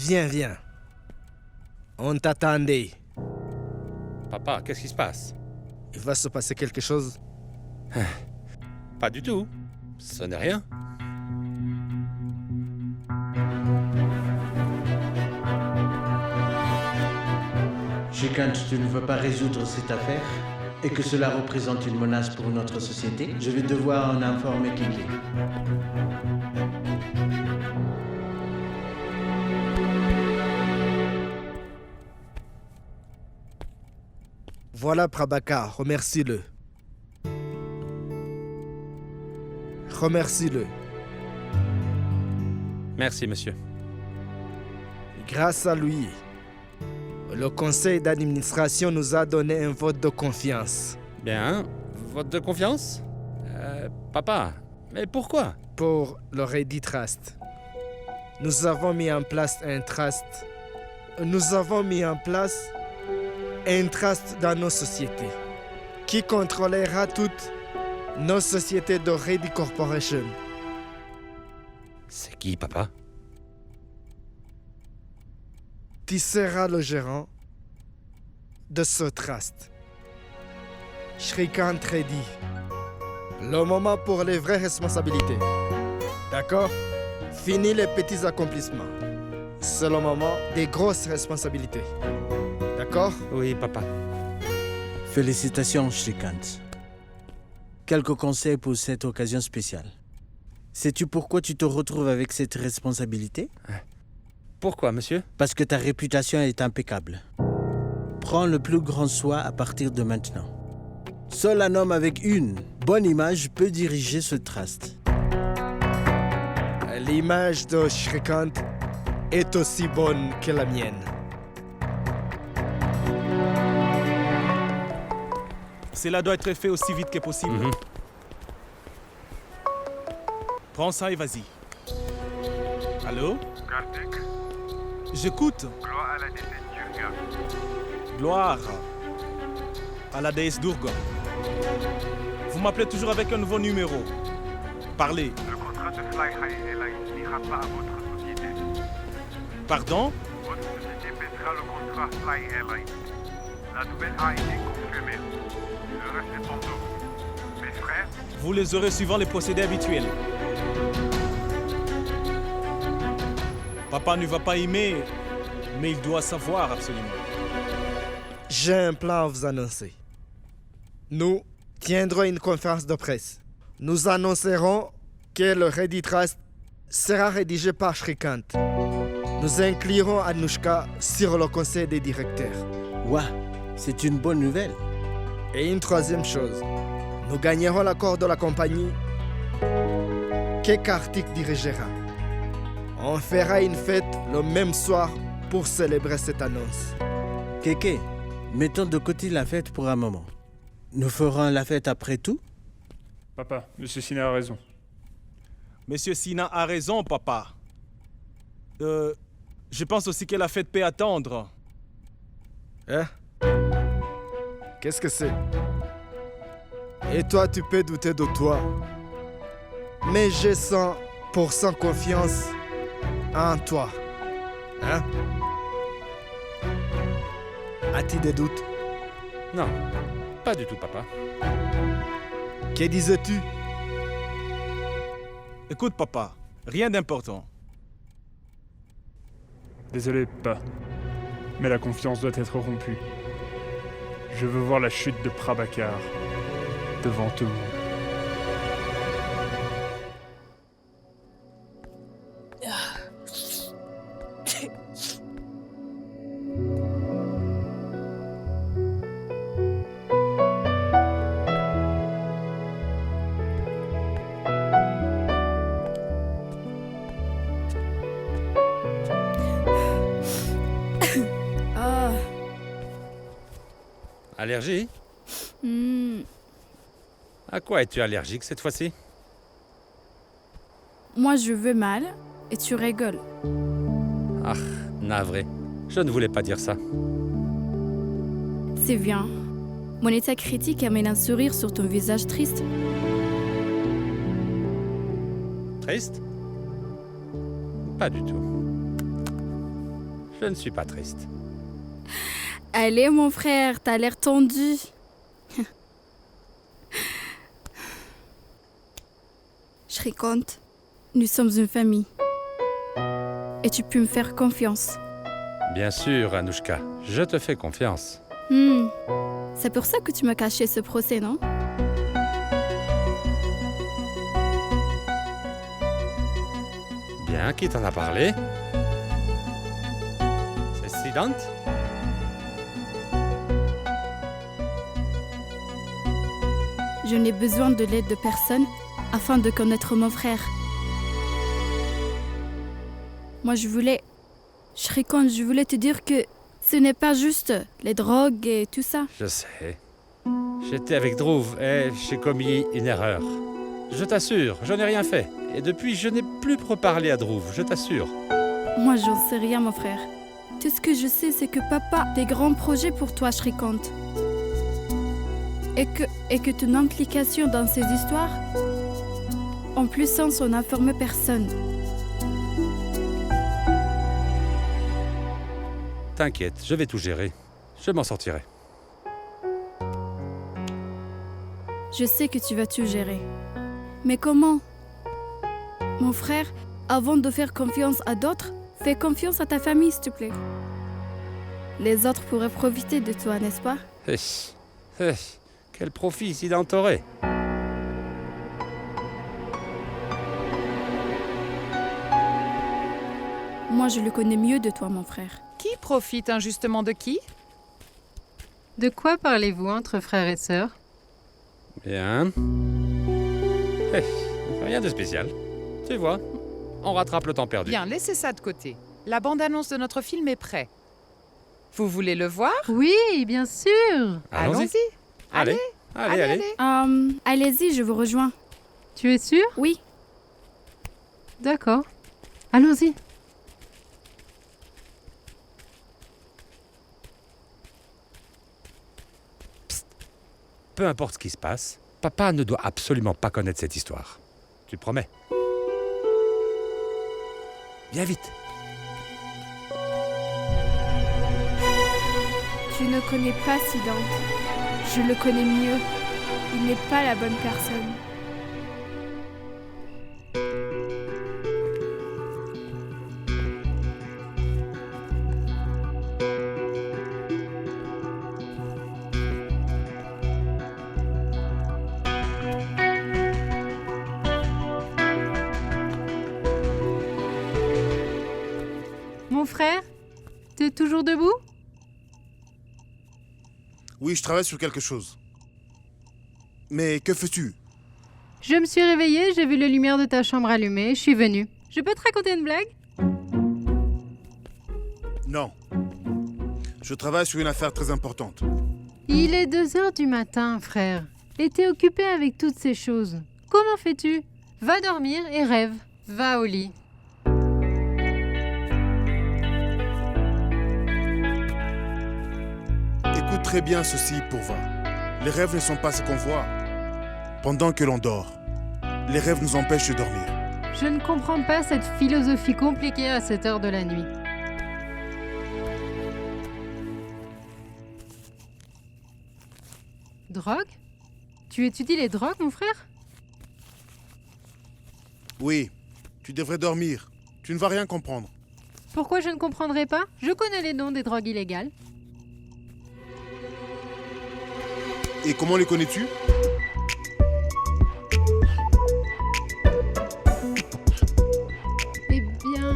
Viens, viens. On t'attendait. Papa, qu'est-ce qui se passe? Il va se passer quelque chose? Pas du tout. Ce n'est rien. Quand tu ne veux pas résoudre cette affaire et que cela représente une menace pour notre société, je vais devoir en informer Kiki. Voilà Prabhakar, remercie-le. Remercie-le. Merci, monsieur. Grâce à lui, le conseil d'administration nous a donné un vote de confiance. Bien. Vote de confiance? Papa, mais pourquoi? Pour le Reddit Trust. Nous avons mis en place un trust. Nous avons mis en place un trust dans nos sociétés qui contrôlera toutes nos sociétés de Reddit Corporation. C'est qui, papa? Tu seras le gérant de ce trust. Shrikant Reddy. Le moment pour les vraies responsabilités. D'accord? Fini les petits accomplissements. C'est le moment des grosses responsabilités. D'accord? Oui, papa. Félicitations, Shrikant. Quelques conseils pour cette occasion spéciale. Sais-tu pourquoi tu te retrouves avec cette responsabilité? Pourquoi, monsieur? Parce que ta réputation est impeccable. Prends le plus grand soin à partir de maintenant. Seul un homme avec une bonne image peut diriger ce trust. L'image de Shrikant est aussi bonne que la mienne. Cela doit être fait aussi vite que possible. Prends ça et vas-y. Allô? Kartik, J'écoute. gloire à la déesse Durga. Gloire à la déesse Durga. Vous m'appelez toujours avec un nouveau numéro. Parlez. Le contrat de Fly High Airlines n'ira pas à votre société. Pardon? Votre société baissera le contrat Fly Airlines. La nouvelle a été confirmée. Le reste est pour nous. Mes frères, Vous les aurez suivant les procédés habituels. Papa ne va pas aimer, mais il doit savoir absolument. J'ai un plan à vous annoncer. Nous tiendrons une conférence de presse. Nous annoncerons que le Reddit Trust sera rédigé par Shrikant. Nous inclurons Anushka sur le conseil des directeurs. Ouah, c'est une bonne nouvelle. Et une troisième chose, nous gagnerons l'accord de la compagnie que Kartik dirigera. On fera une fête le même soir pour célébrer cette annonce. Kéké, mettons de côté la fête pour un moment. Nous ferons la fête après tout? Papa, Monsieur Sina a raison. Monsieur Sina a raison, papa. Je pense aussi que la fête peut attendre. Hein? Qu'est-ce que c'est? Et toi, tu peux douter de toi. Mais j'ai 100% confiance en toi. Hein? As-tu des doutes? Non, pas du tout, papa. Que disais-tu? Écoute, papa, rien d'important. Désolé, pas. Mais la confiance doit être rompue. Je veux voir la chute de Prabhakar devant tout le monde. Allergie? À quoi es-tu allergique cette fois-ci? Moi, je veux mal et tu rigoles. Ah, navré. Je ne voulais pas dire ça. C'est bien. Mon état critique amène un sourire sur ton visage triste. Triste? Pas du tout. Je ne suis pas triste. Allez, mon frère, t'as l'air tendu. Shrikant, nous sommes une famille. Et tu peux me faire confiance. Bien sûr, Anouchka, je te fais confiance. C'est pour ça que tu m'as caché ce procès, non? Bien, qui t'en a parlé? C'est Sidant? Je n'ai besoin de l'aide de personne afin de connaître mon frère. Moi, Shrikant, je voulais te dire que ce n'est pas juste les drogues et tout ça. Je sais. J'étais avec Dhruv et j'ai commis une erreur. Je t'assure, je n'ai rien fait. Et depuis, je n'ai plus reparlé à Dhruv, je t'assure. Moi, j'en sais rien, mon frère. Tout ce que je sais, c'est que papa a des grands projets pour toi, Shrikant. Et que ton implication dans ces histoires, en plus sans en informer personne. T'inquiète, je vais tout gérer. Je m'en sortirai. Je sais que tu vas tout gérer. Mais comment? Mon frère, avant de faire confiance à d'autres, fais confiance à ta famille, s'il te plaît. Les autres pourraient profiter de toi, n'est-ce pas? Quel profit Sidant aurait? Moi, je le connais mieux de toi, mon frère. Qui profite injustement de qui? De quoi parlez-vous entre frères et sœurs? Bien. Rien de spécial. Tu vois, on rattrape le temps perdu. Bien, laissez ça de côté. La bande-annonce de notre film est prête. Vous voulez le voir? Oui, bien sûr. Allons-y. Allez. Allez. Allez-y, je vous rejoins. Tu es sûr? Oui. D'accord. Allons-y. Peu importe ce qui se passe, papa ne doit absolument pas connaître cette histoire. Tu te promets? Viens vite. Tu ne connais pas Sidant. Je le connais mieux. Il n'est pas la bonne personne. Mon frère, t'es toujours debout? Oui, je travaille sur quelque chose. Mais que fais-tu? Je me suis réveillée, j'ai vu les lumières de ta chambre allumées, je suis venue. Je peux te raconter une blague? Non. Je travaille sur une affaire très importante. Il est 2h du matin, frère. Et t'es occupé avec toutes ces choses. Comment fais-tu? Va dormir et rêve. Va au lit. Écoute très bien ceci, Pourva. Les rêves ne sont pas ce qu'on voit. Pendant que l'on dort, les rêves nous empêchent de dormir. Je ne comprends pas cette philosophie compliquée à cette heure de la nuit. Drogue? Tu étudies les drogues, mon frère? Oui, tu devrais dormir. Tu ne vas rien comprendre. Pourquoi je ne comprendrais pas? Je connais les noms des drogues illégales. Et comment les connais-tu? Eh bien,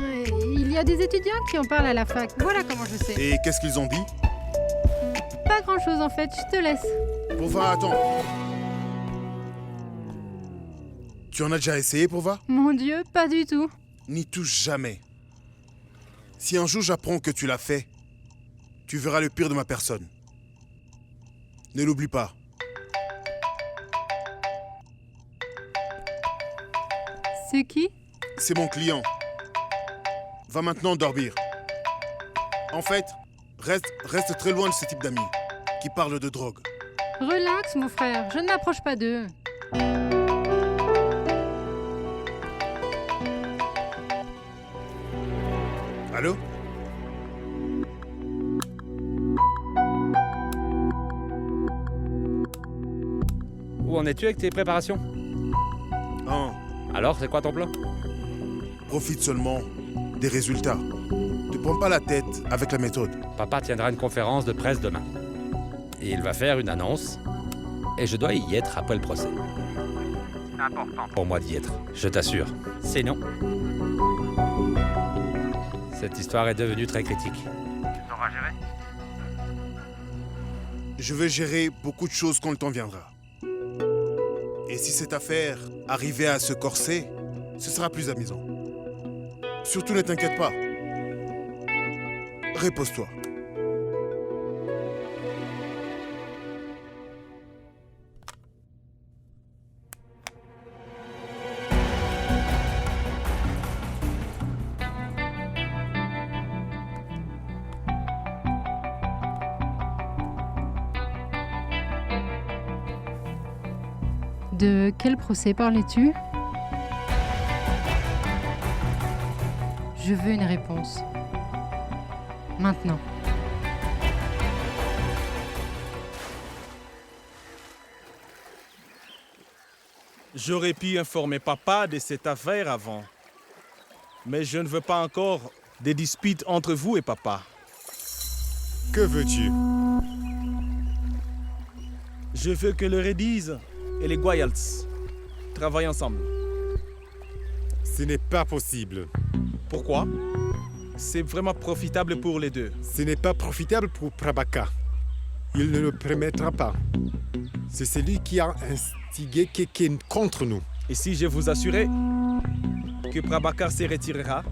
il y a des étudiants qui en parlent à la fac. Voilà comment je sais. Et qu'est-ce qu'ils ont dit? Pas grand-chose en fait, je te laisse. Pourva, attends. Tu en as déjà essayé, Pourva? Mon Dieu, pas du tout. N'y touche jamais. Si un jour j'apprends que tu l'as fait, tu verras le pire de ma personne. Ne l'oublie pas. C'est qui? C'est mon client. Va maintenant dormir. En fait, reste très loin de ce type d'amis qui parlent de drogue. Relax, mon frère, je ne m'approche pas d'eux. Allô? en es-tu avec tes préparations? Hein, Alors, c'est quoi ton plan? profite seulement des résultats. Ne prends pas la tête avec la méthode. Papa tiendra une conférence de presse demain. Et il va faire une annonce. Et je dois y être après le procès. Important. Pour moi d'y être, je t'assure. Sinon, cette histoire est devenue très critique. Tu sauras gérer? Je vais gérer beaucoup de choses quand le temps viendra. Et si cette affaire arrivait à se corser, ce sera plus amusant. Surtout ne t'inquiète pas. Repose-toi. De quel procès parlais-tu? Je veux une réponse. Maintenant. J'aurais pu informer papa de cette affaire avant. Mais je ne veux pas encore des disputes entre vous et papa. Que veux-tu? Je veux que le Redis et les Goyals travaillent ensemble. Ce n'est pas possible. Pourquoi? C'est vraiment profitable pour les deux. Ce n'est pas profitable pour Prabhakar. Il ne le permettra pas. C'est celui qui a instigé quelqu'un contre nous. Et si je vous assurais que Prabhakar se retirera,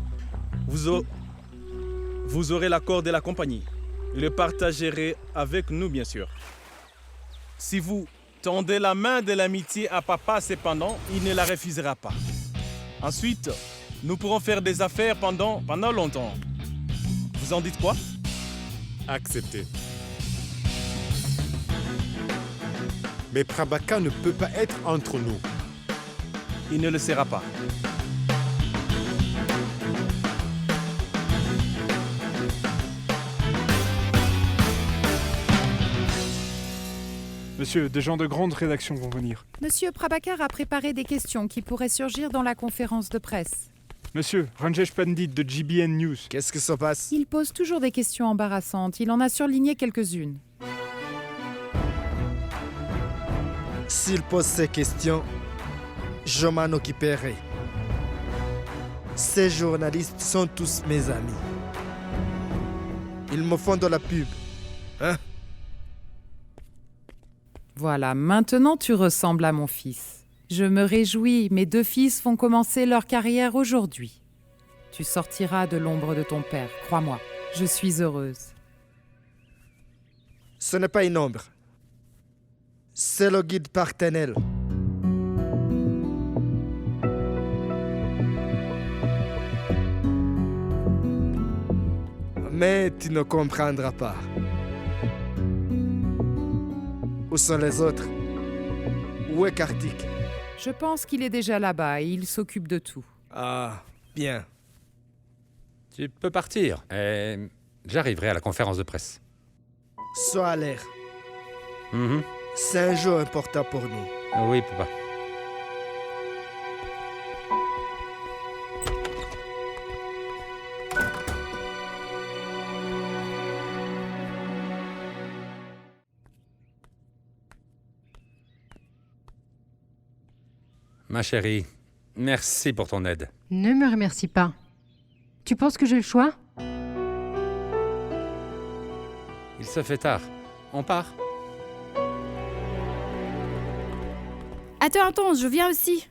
vous aurez l'accord de la compagnie. Et le partagerez avec nous, bien sûr. Si vous tendez la main de l'amitié à papa, cependant, il ne la refusera pas. Ensuite, nous pourrons faire des affaires pendant longtemps. Vous en dites quoi? Accepté. Mais Prabhakar ne peut pas être entre nous. Il ne le sera pas. Monsieur, des gens de grande rédaction vont venir. Monsieur Prabhakar a préparé des questions qui pourraient surgir dans la conférence de presse. Monsieur, Ranjesh Pandit de GBN News. Qu'est-ce que ça passe? Il pose toujours des questions embarrassantes. Il en a surligné quelques-unes. S'il pose ces questions, je m'en occuperai. Ces journalistes sont tous mes amis. Ils me font de la pub. Hein? Voilà, maintenant tu ressembles à mon fils. Je me réjouis, mes deux fils vont commencer leur carrière aujourd'hui. Tu sortiras de l'ombre de ton père, crois-moi. Je suis heureuse. Ce n'est pas une ombre. C'est le guide Partenel. Mais tu ne comprendras pas. Où sont les autres? Où est Kartik? Je pense qu'il est déjà là-bas et il s'occupe de tout. Ah, bien. Tu peux partir. Et j'arriverai à la conférence de presse. Sois à l'air. C'est un jour important pour nous. Oui, papa. Ma chérie, merci pour ton aide. Ne me remercie pas. Tu penses que j'ai le choix? Il se fait tard. On part? Attends, je viens aussi.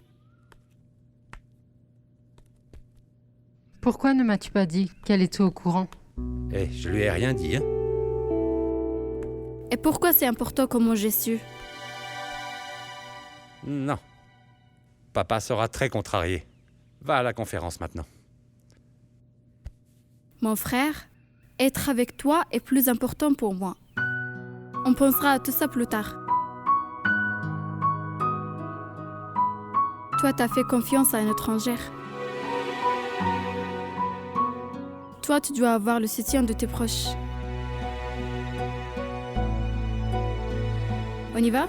Pourquoi ne m'as-tu pas dit qu'elle était au courant? Eh, je lui ai rien dit, hein? Et pourquoi c'est important comment j'ai su? Non. Papa sera très contrarié. Va à la conférence maintenant. Mon frère, être avec toi est plus important pour moi. On pensera à tout ça plus tard. Toi, t'as fait confiance à une étrangère. Toi, tu dois avoir le soutien de tes proches. On y va?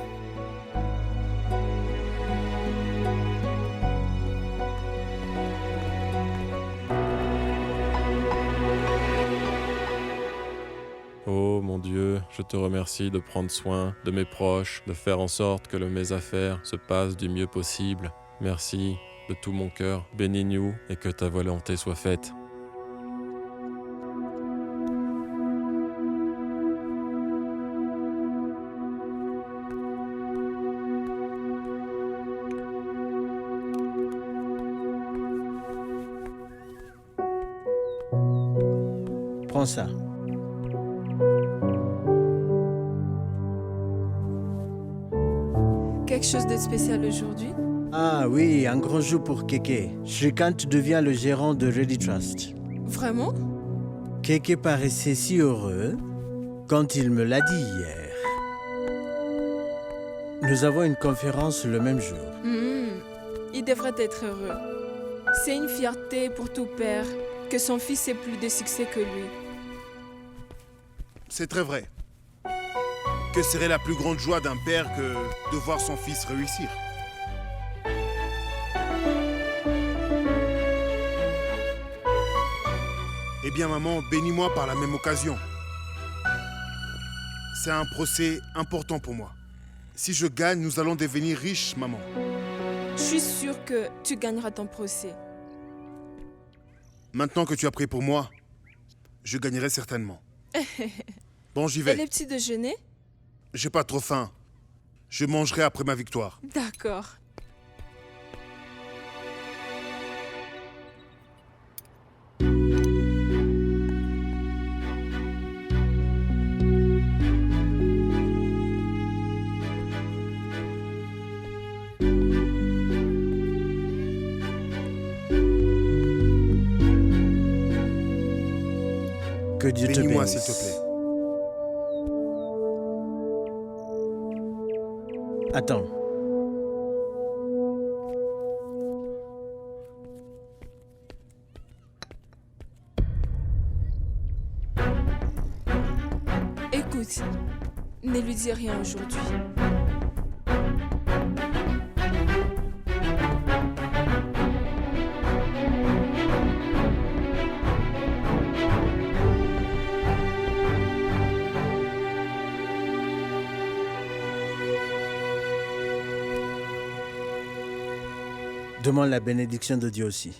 je te remercie de prendre soin de mes proches, de faire en sorte que mes affaires se passent du mieux possible. Merci de tout mon cœur. Bénis-nous et que ta volonté soit faite. Prends ça. Quelque chose de spécial aujourd'hui? Ah oui, un grand jour pour Keke. Shrikant devient le gérant de Ready Trust. Vraiment? Keke paraissait si heureux quand il me l'a dit hier. Nous avons une conférence le même jour. Il devrait être heureux. C'est une fierté pour tout père que son fils ait plus de succès que lui. C'est très vrai. Que serait la plus grande joie d'un père que de voir son fils réussir? Eh bien, maman, bénis-moi par la même occasion. C'est un procès important pour moi. Si je gagne, nous allons devenir riches, maman. Je suis sûre que tu gagneras ton procès. Maintenant que tu as pris pour moi, je gagnerai certainement. Bon, j'y Et vais. les petits déjeuners? J'ai pas trop faim. Je mangerai après ma victoire. D'accord. Que Dieu te Bénis-moi, bénisse. s'il te plaît. Attends. Écoute, ne lui dis rien aujourd'hui. Demande la bénédiction de Dieu aussi.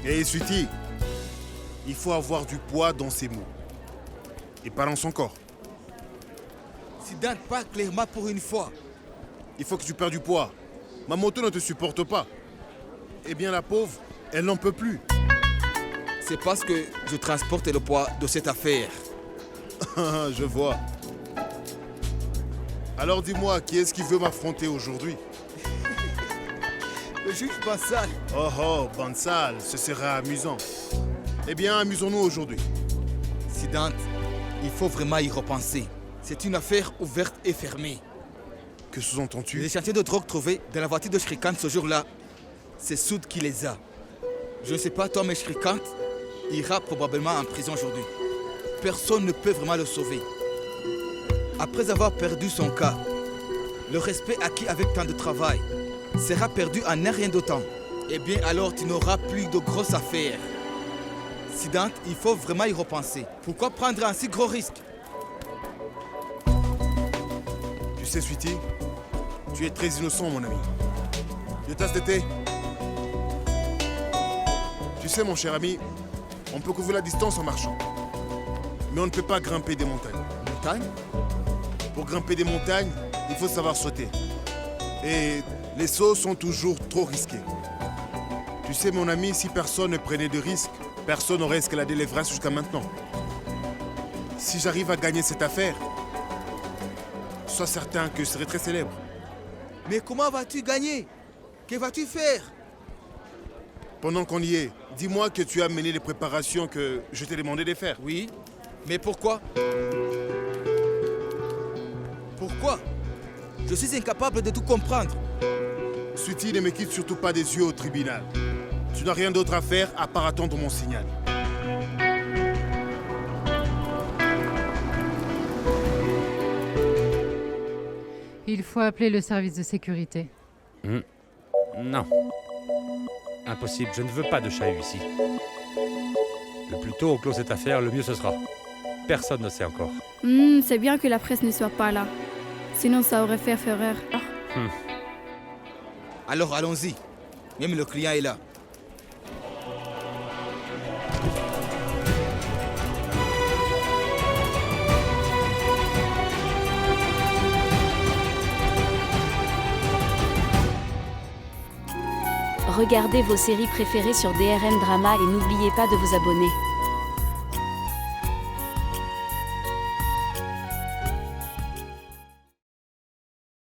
Hé, Sweetie, il faut avoir du poids dans ses mots. Et balance encore. Siddhant, pas clairement pour une fois. Il faut que tu perdes du poids. Ma moto ne te supporte pas. Eh bien, la pauvre, elle n'en peut plus. C'est parce que je transporte le poids de cette affaire. Je vois. Alors dis-moi, qui est-ce qui veut m'affronter aujourd'hui? Le juge Bansal. Oh, Bansal, ce sera amusant. Eh bien, amusons-nous aujourd'hui. Siddhant, il faut vraiment y repenser. C'est une affaire ouverte et fermée. Que sous-entends-tu? Les échantillons de drogue trouvés dans la voiture de Shrikant ce jour-là, c'est Soud qui les a. Je ne sais pas toi, mais Shrikant ira probablement en prison aujourd'hui. Personne ne peut vraiment le sauver. Après avoir perdu son cas, le respect acquis avec tant de travail sera perdu en un rien d'autant. Eh bien alors tu n'auras plus de grosses affaires. Siddhant, il faut vraiment y repenser. Pourquoi prendre un si gros risque? Tu sais, Sweetie, tu es très innocent, mon ami. Une tasse de thé? Tu sais, mon cher ami, on peut couvrir la distance en marchant. Mais on ne peut pas grimper des montagnes. Montagnes? Pour grimper des montagnes, il faut savoir sauter. Et les sauts sont toujours trop risqués. Tu sais, mon ami, si personne ne prenait de risques, personne n'aurait escaladé l'Everest jusqu'à maintenant. Si j'arrive à gagner cette affaire, sois certain que je serai très célèbre. Mais comment vas-tu gagner? Que vas-tu faire? Pendant qu'on y est, dis-moi que tu as mené les préparations que je t'ai demandé de faire. Oui, mais pourquoi? Pourquoi? Je suis incapable de tout comprendre. Sweetie, ne me quitte surtout pas des yeux au tribunal. Tu n'as rien d'autre à faire à part attendre mon signal. Il faut appeler le service de sécurité. Non. Impossible, je ne veux pas de chahut ici. Le plus tôt on clôt cette affaire, le mieux ce sera. Personne ne sait encore. C'est bien que la presse ne soit pas là. Sinon, ça aurait fait fureur. Alors allons-y. Même le client est là. Regardez vos séries préférées sur DRM Drama et n'oubliez pas de vous abonner.